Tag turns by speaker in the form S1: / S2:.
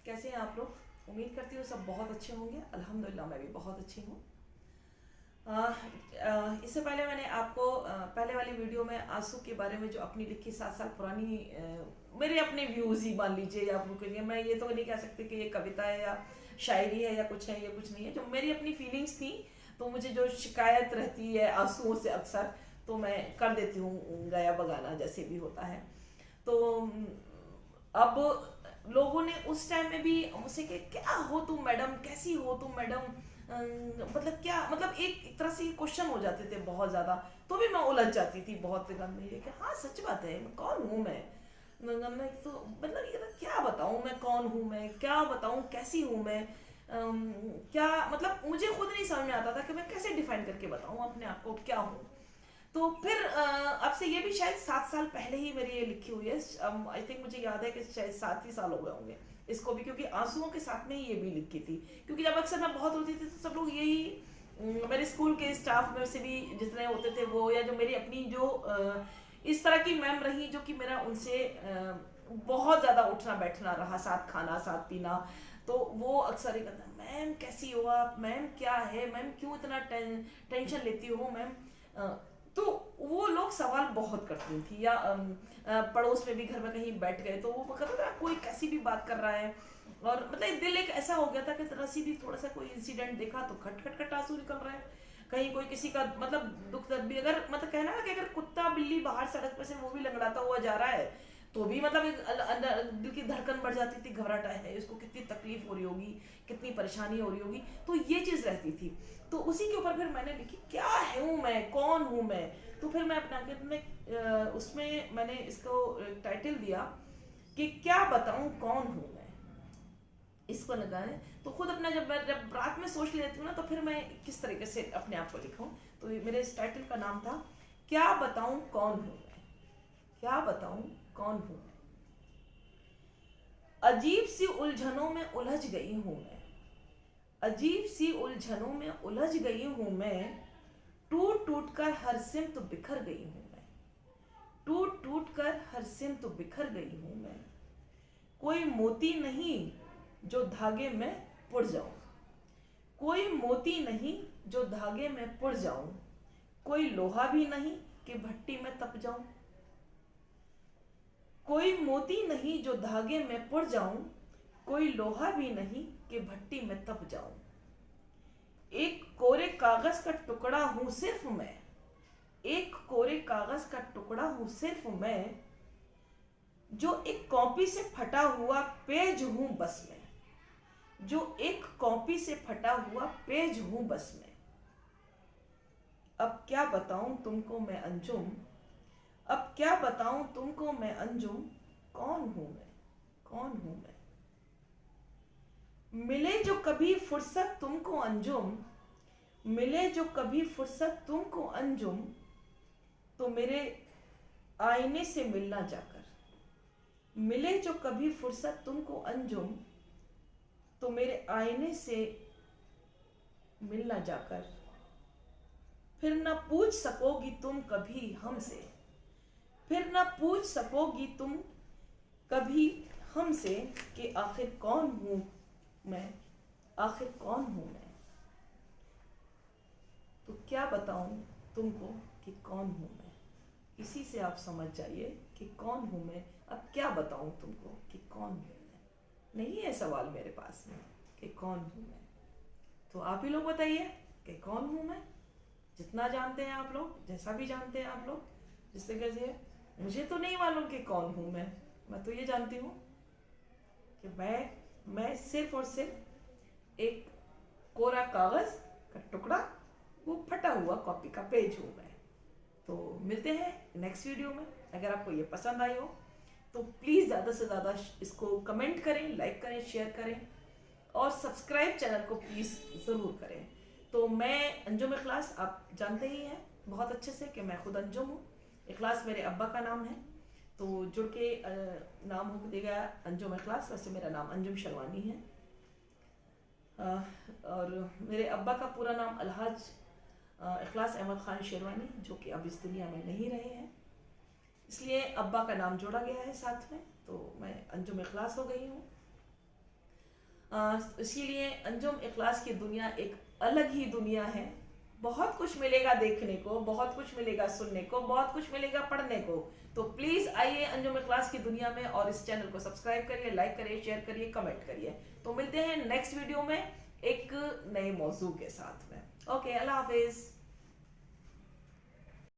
S1: कैसे हैं आप लोग? उम्मीद करती हूँ सब बहुत अच्छे होंगे। अल्हम्दुलिल्लाह मैं भी बहुत अच्छी हूँ। इससे पहले मैंने आपको पहले वाली वीडियो में आंसू के बारे में जो अपनी लिखी 7 साल पुरानी मेरे अपने व्यूज़ ही मान लीजिए या आप कहिए, मैं ये तो नहीं कह सकती कि ये कविता है या शायरी है या कुछ है, ये कुछ नहीं है। जो मेरी अपनी फीलिंग्स थी, तो मुझे जो शिकायत रहती है आंसुओं से अक्सर, तो मैं कर देती हूँ गाया बगाना जैसे भी होता है। तो अब लोगों ने उस टाइम में भी मुझसे कि क्या हो तुम मैडम, कैसी हो तुम मैडम, मतलब क्या, मतलब एक तरह से ये क्वेश्चन हो जाते थे बहुत ज़्यादा। तो भी मैं उलझ जाती थी बहुत गम में, ये कि हाँ सच बात है, मैं कौन हूँ मैं तो मतलब ये क्या बताऊँ, मैं कौन हूँ, मैं क्या बताऊँ, कैसी हूँ मैं, क्या मतलब मुझे खुद नहीं समझ में आता था कि मैं कैसे डिफाइन करके बताऊँ अपने आप को क्या हूँ। तो फिर अब से ये भी शायद 7 साल पहले ही मेरी ये लिखी हुई है। आई थिंक मुझे याद है कि शायद 7 ही साल हो गए होंगे इसको भी, क्योंकि आंसुओं के साथ में ही ये भी लिखी थी। क्योंकि जब अक्सर मैं बहुत रोती थी तो सब लोग यही मेरे स्कूल के स्टाफ में से भी जितने होते थे वो, या जो मेरी अपनी जो इस तरह की मैम रही जो कि मेरा उनसे बहुत ज़्यादा उठना बैठना रहा, साथ खाना साथ पीना। तो वो अक्सर ही कहता, मैम कैसी हो आप, मैम क्या है, मैम क्यों इतना टेंशन लेती हो मैम। तो वो लोग सवाल बहुत करती थी, या पड़ोस में भी घर में कहीं बैठ गए तो वो कहता था कोई कैसी भी बात कर रहा है। और मतलब दिल एक ऐसा हो गया था कि जरा सी भी थोड़ा सा कोई इंसिडेंट देखा तो खट खट खट आंसू निकल रहा है। कहीं कोई किसी का मतलब दुख दर्द भी, अगर मतलब कहना ना कि अगर कुत्ता बिल्ली बाहर सड़क पे से वो भी लंगड़ाता हुआ जा रहा है, तो भी मतलब दिल की धड़कन बढ़ जाती थी, घबराहट है इसको, कितनी तकलीफ हो रही होगी, कितनी परेशानी हो रही होगी। तो ये चीज़ रहती थी। तो उसी के ऊपर फिर मैंने लिखी क्या हूँ मैं, कौन हूँ मैं। तो फिर मैं अपना उसमें मैंने इसको टाइटल दिया कि क्या बताऊँ कौन हूँ मैं। इसको लगाए तो खुद अपना जब रात में सोच लेती हूँ ना, तो फिर मैं किस तरीके से अपने आप को लिखूँ। तो मेरे इस टाइटल का नाम था क्या बताऊँ कौन हूँ मैं। क्या बताऊँ कौन हूँ मैं। अजीब सी उलझनों में उलझ गई हूँ मैं। अजीब सी उलझनों में उलझ गई हूँ मैं। टूट टूट कर हर सिमत बिखर गई हूँ मैं। टूट टूट कर हर सिमत बिखर गई हूँ मैं। कोई मोती नहीं जो धागे में पुर जाऊं। कोई मोती नहीं जो धागे में पुर जाऊं। कोई लोहा भी नहीं कि भट्टी में तप जाऊं। कोई मोती नहीं जो धागे में पुर जाऊं। कोई लोहा भी नहीं कि भट्टी में तप जाऊं। एक कोरे कागज का टुकड़ा हूं सिर्फ मैं। एक कोरे कागज का टुकड़ा हूं सिर्फ मैं, जो एक कॉपी से फटा हुआ पेज हूं बस मैं। जो एक कॉपी से फटा हुआ पेज हूं बस मैं। अब क्या बताऊं तुमको मैं अंजुम। अब क्या बताऊं तुमको मैं अंजुम। कौन हूं मैं, कौन हूं मैं। मिले जो कभी फुर्सत तुमको अंजुम। मिले जो कभी फुर्सत तुमको अंजुम, तो मेरे आईने से मिलना जाकर। मिले जो कभी फुर्सत तुमको अंजुम, तो मेरे आईने से मिलना जाकर। फिर न पूछ सकोगी तुम कभी हमसे। फिर न पूछ सकोगी तुम कभी हमसे कि आखिर कौन हूँ मैं, आखिर कौन हूँ मैं। तो क्या बताऊँ तुमको कि कौन हूँ मैं। इसी से आप समझ जाइए कि कौन हूँ मैं। अब क्या बताऊँ तुमको कि कौन हूँ मैं। नहीं है सवाल मेरे पास में कि कौन हूँ मैं। तो आप ही लोग बताइए कि कौन हूँ मैं। जितना जानते हैं आप लोग, जैसा भी जानते हैं आप लोग, जिस तरीके से, मुझे तो नहीं मालूम कि कौन हूँ मैं तो ये जानती हूँ कि मैं सिर्फ और सिर्फ एक कोरा कागज का टुकड़ा, वो फटा हुआ कॉपी का पेज हूँ मैं। तो मिलते हैं नेक्स्ट वीडियो में। अगर आपको ये पसंद आई हो तो प्लीज़ ज़्यादा से ज़्यादा इसको कमेंट करें, लाइक करें, शेयर करें, और सब्सक्राइब चैनल को प्लीज़ ज़रूर करें। तो मैं अंजुम इखलास, आप जानते ही हैं बहुत अच्छे से कि मैं खुद अंजुम हूँ। इखलास मेरे अब्बा का नाम है, तो जुड़ के नाम हो देगा अंजुम इखलास। वैसे मेरा नाम अंजुम शरवानी है। और मेरे अब्बा का पूरा नाम अलहाज इखलास अहमद ख़ान शेरवानी, जो कि अब इस दुनिया में नहीं रहे हैं, इसलिए अब्बा का नाम जोड़ा गया है साथ में, तो मैं अंजुम इखलास हो गई हूँ। इसीलिए अंजुम इखलास की दुनिया एक अलग ही दुनिया है। बहुत कुछ मिलेगा देखने को, बहुत कुछ मिलेगा सुनने को, बहुत कुछ मिलेगा पढ़ने को। तो प्लीज आइए अंजुम इखलास की दुनिया में और इस चैनल को सब्सक्राइब करिए, लाइक करिए, शेयर करिए, कमेंट करिए। तो मिलते हैं नेक्स्ट वीडियो में एक नए मौजू के साथ में। ओके, अल्लाह हाफिज।